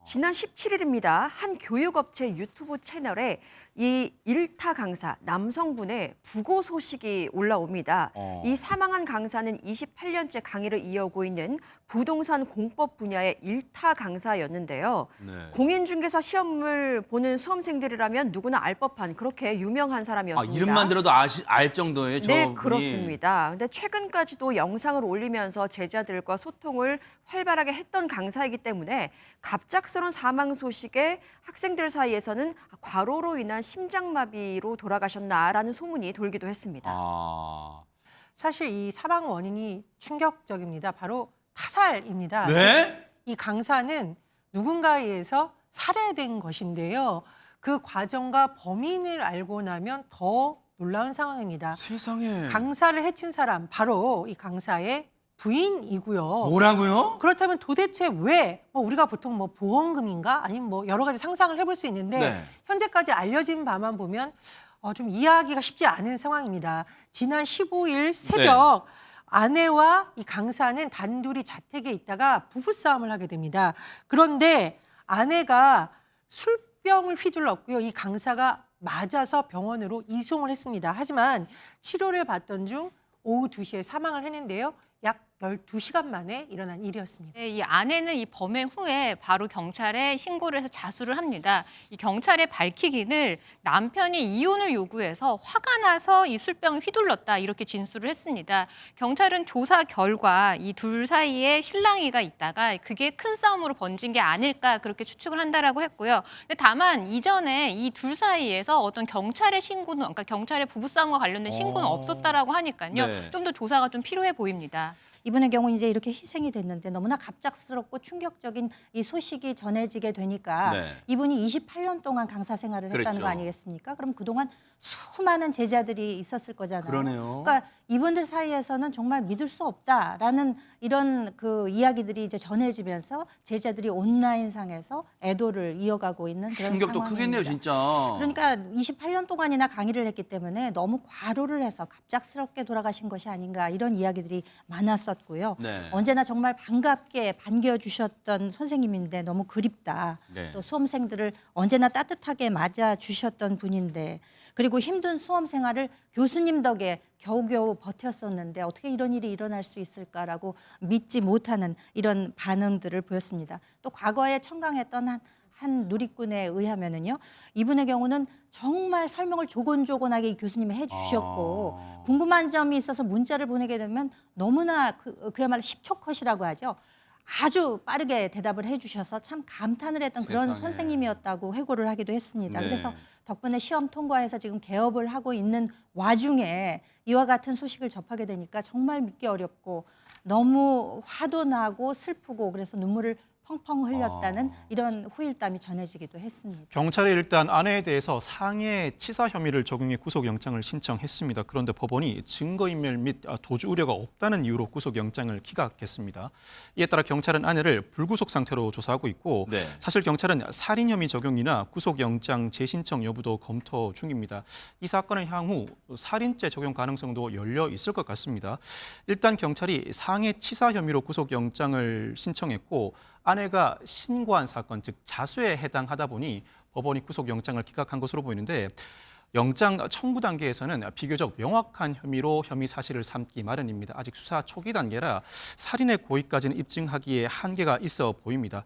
지난 17일입니다. 한 교육업체 유튜브 채널에 이 일타 강사 남성분의 부고 소식이 올라옵니다. 이 사망한 강사는 28년째 강의를 이어오고 있는 부동산 공법 분야의 일타 강사였는데요. 네. 공인중개사 시험을 보는 수험생들이라면 누구나 알 법한 그렇게 유명한 사람이었습니다. 이름만 들어도 알 정도예요, 네, 저분이. 그렇습니다. 근데 최근까지도 영상을 올리면서 제자들과 소통을 활발하게 했던 강사이기 때문에 갑작스러운 사망 소식에 학생들 사이에서는 과로로 인한 심장마비로 돌아가셨나라는 소문이 돌기도 했습니다. 사실 이 사망 원인이 충격적입니다. 바로 타살입니다. 네? 이 강사는 누군가에 의해서 살해된 것인데요. 그 과정과 범인을 알고 나면 더 놀라운 상황입니다. 세상에. 강사를 해친 사람, 바로 이 강사의 부인이고요. 뭐라고요? 그렇다면 도대체 왜 우리가 보통 보험금인가 아니면 여러 가지 상상을 해볼 수 있는데 네. 현재까지 알려진 바만 보면 좀 이해하기가 쉽지 않은 상황입니다. 지난 15일 새벽 아내와 이 강사는 단둘이 자택에 있다가 부부싸움을 하게 됩니다. 그런데 아내가 술병을 휘둘렀고요. 이 강사가 맞아서 병원으로 이송을 했습니다. 하지만 치료를 받던 중 오후 2시에 사망을 했는데요. 약 12시간 만에 일어난 일이었습니다. 네, 이 아내는 이 범행 후에 바로 경찰에 신고를 해서 자수를 합니다. 이 경찰에 밝히기를 남편이 이혼을 요구해서 화가 나서 이 술병을 휘둘렀다 이렇게 진술을 했습니다. 경찰은 조사 결과 이 둘 사이에 실랑이가 있다가 그게 큰 싸움으로 번진 게 아닐까 그렇게 추측을 한다라고 했고요. 근데 다만 이전에 이 둘 사이에서 어떤 경찰의 신고는 그러니까 경찰의 부부싸움과 관련된 신고는 없었다라고 하니까요. 네. 좀 더 조사가 좀 필요해 보입니다. 이분의 경우 이제 이렇게 희생이 됐는데 너무나 갑작스럽고 충격적인 이 소식이 전해지게 되니까 네. 이분이 28년 동안 강사 생활을 했다는 그랬죠. 거 아니겠습니까? 그럼 그동안 수많은 제자들이 있었을 거잖아요. 그러네요. 그러니까 이분들 사이에서는 정말 믿을 수 없다라는 이런 그 이야기들이 이제 전해지면서 제자들이 온라인상에서 애도를 이어가고 있는 그런 충격도 상황입니다. 크겠네요, 진짜. 그러니까 28년 동안이나 강의를 했기 때문에 너무 과로를 해서 갑작스럽게 돌아가신 것이 아닌가 이런 이야기들이 많았었고요. 네. 언제나 정말 반갑게 반겨주셨던 선생님인데 너무 그립다. 네. 또 수험생들을 언제나 따뜻하게 맞아주셨던 분인데 그리고 힘든 수험 생활을 교수님 덕에 겨우겨우 버텼었는데 어떻게 이런 일이 일어날 수 있을까라고 믿지 못하는 이런 반응들을 보였습니다. 또 과거에 청강했던 한 누리꾼에 의하면은요, 이분의 경우는 정말 설명을 조곤조곤하게 이 교수님이 해주셨고 궁금한 점이 있어서 문자를 보내게 되면 너무나 그야말로 10초 컷이라고 하죠. 아주 빠르게 대답을 해주셔서 참 감탄을 했던 그런 세상에. 선생님이었다고 회고를 하기도 했습니다. 네. 그래서 덕분에 시험 통과해서 지금 개업을 하고 있는 와중에 이와 같은 소식을 접하게 되니까 정말 믿기 어렵고 너무 화도 나고 슬프고 그래서 눈물을 펑펑 흘렸다는 이런 후일담이 전해지기도 했습니다. 경찰이 일단 아내에 대해서 상해 치사 혐의를 적용해 구속영장을 신청했습니다. 그런데 법원이 증거인멸 및 도주 우려가 없다는 이유로 구속영장을 기각했습니다. 이에 따라 경찰은 아내를 불구속 상태로 조사하고 있고 네. 사실 경찰은 살인 혐의 적용이나 구속영장 재신청 여부도 검토 중입니다. 이 사건은 향후 살인죄 적용 가능성도 열려 있을 것 같습니다. 일단 경찰이 상해 치사 혐의로 구속영장을 신청했고 아내가 신고한 사건, 즉 자수에 해당하다 보니 법원이 구속영장을 기각한 것으로 보이는데 영장 청구 단계에서는 비교적 명확한 혐의로 혐의 사실을 삼기 마련입니다. 아직 수사 초기 단계라 살인의 고의까지는 입증하기에 한계가 있어 보입니다.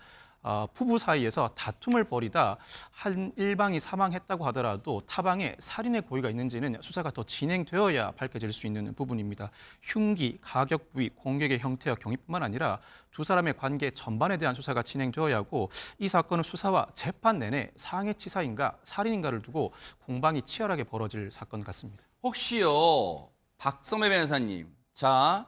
부부 사이에서 다툼을 벌이다 한 일방이 사망했다고 하더라도 타방에 살인의 고의가 있는지는 수사가 더 진행되어야 밝혀질 수 있는 부분입니다. 흉기, 가격 부위, 공격의 형태와 경위뿐만 아니라 두 사람의 관계 전반에 대한 수사가 진행되어야 하고 이 사건은 수사와 재판 내내 상해치사인가 살인인가를 두고 공방이 치열하게 벌어질 사건 같습니다. 혹시요, 박성매 변호사님. 자,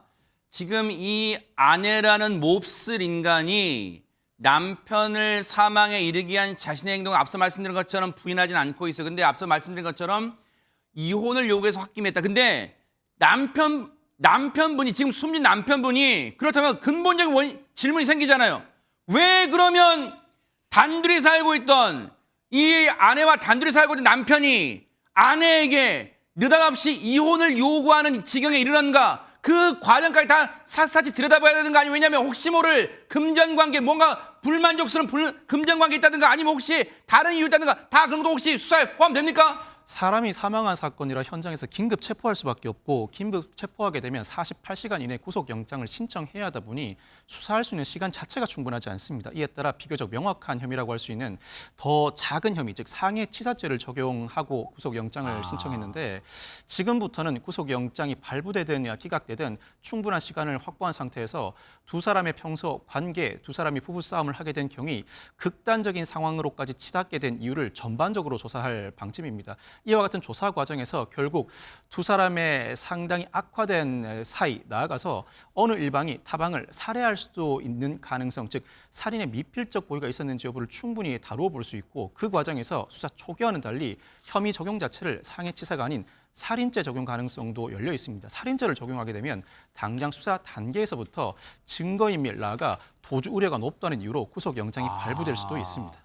지금 이 아내라는 몹쓸 인간이 남편을 사망에 이르게 한 자신의 행동을 앞서 말씀드린 것처럼 부인하진 않고 있어요. 근데 앞서 말씀드린 것처럼 이혼을 요구해서 홧김했다. 근데 남편분이 지금 숨진 남편분이 그렇다면 근본적인 질문이 생기잖아요. 왜 그러면 단둘이 살고 있던 이 아내와 단둘이 살고 있던 남편이 아내에게 느닷없이 이혼을 요구하는 지경에 이르는가? 그 과정까지 다 샅샅이 들여다봐야 되는 거 아니에요? 왜냐하면 혹시 모를 금전관계, 뭔가 불만족스러운 금전관계 있다든가 아니면 혹시 다른 이유 있다든가 다 그런 것도 혹시 수사에 포함됩니까? 사람이 사망한 사건이라 현장에서 긴급 체포할 수밖에 없고 긴급 체포하게 되면 48시간 이내 구속영장을 신청해야 하다 보니 수사할 수 있는 시간 자체가 충분하지 않습니다. 이에 따라 비교적 명확한 혐의라고 할 수 있는 더 작은 혐의, 즉 상해치사죄를 적용하고 구속영장을 신청했는데 지금부터는 구속영장이 발부되든 기각되든 충분한 시간을 확보한 상태에서 두 사람의 평소 관계, 두 사람이 부부싸움을 하게 된 경위, 극단적인 상황으로까지 치닫게 된 이유를 전반적으로 조사할 방침입니다. 이와 같은 조사 과정에서 결국 두 사람의 상당히 악화된 사이, 나아가서 어느 일방이 타방을 살해할 수도 있는 가능성, 즉 살인의 미필적 고의가 있었는지 여부를 충분히 다루어 볼 수 있고 그 과정에서 수사 초기와는 달리 혐의 적용 자체를 상해치사가 아닌 살인죄 적용 가능성도 열려 있습니다. 살인죄를 적용하게 되면 당장 수사 단계에서부터 증거인멸, 나아가 도주 우려가 높다는 이유로 구속영장이 발부될 수도 있습니다.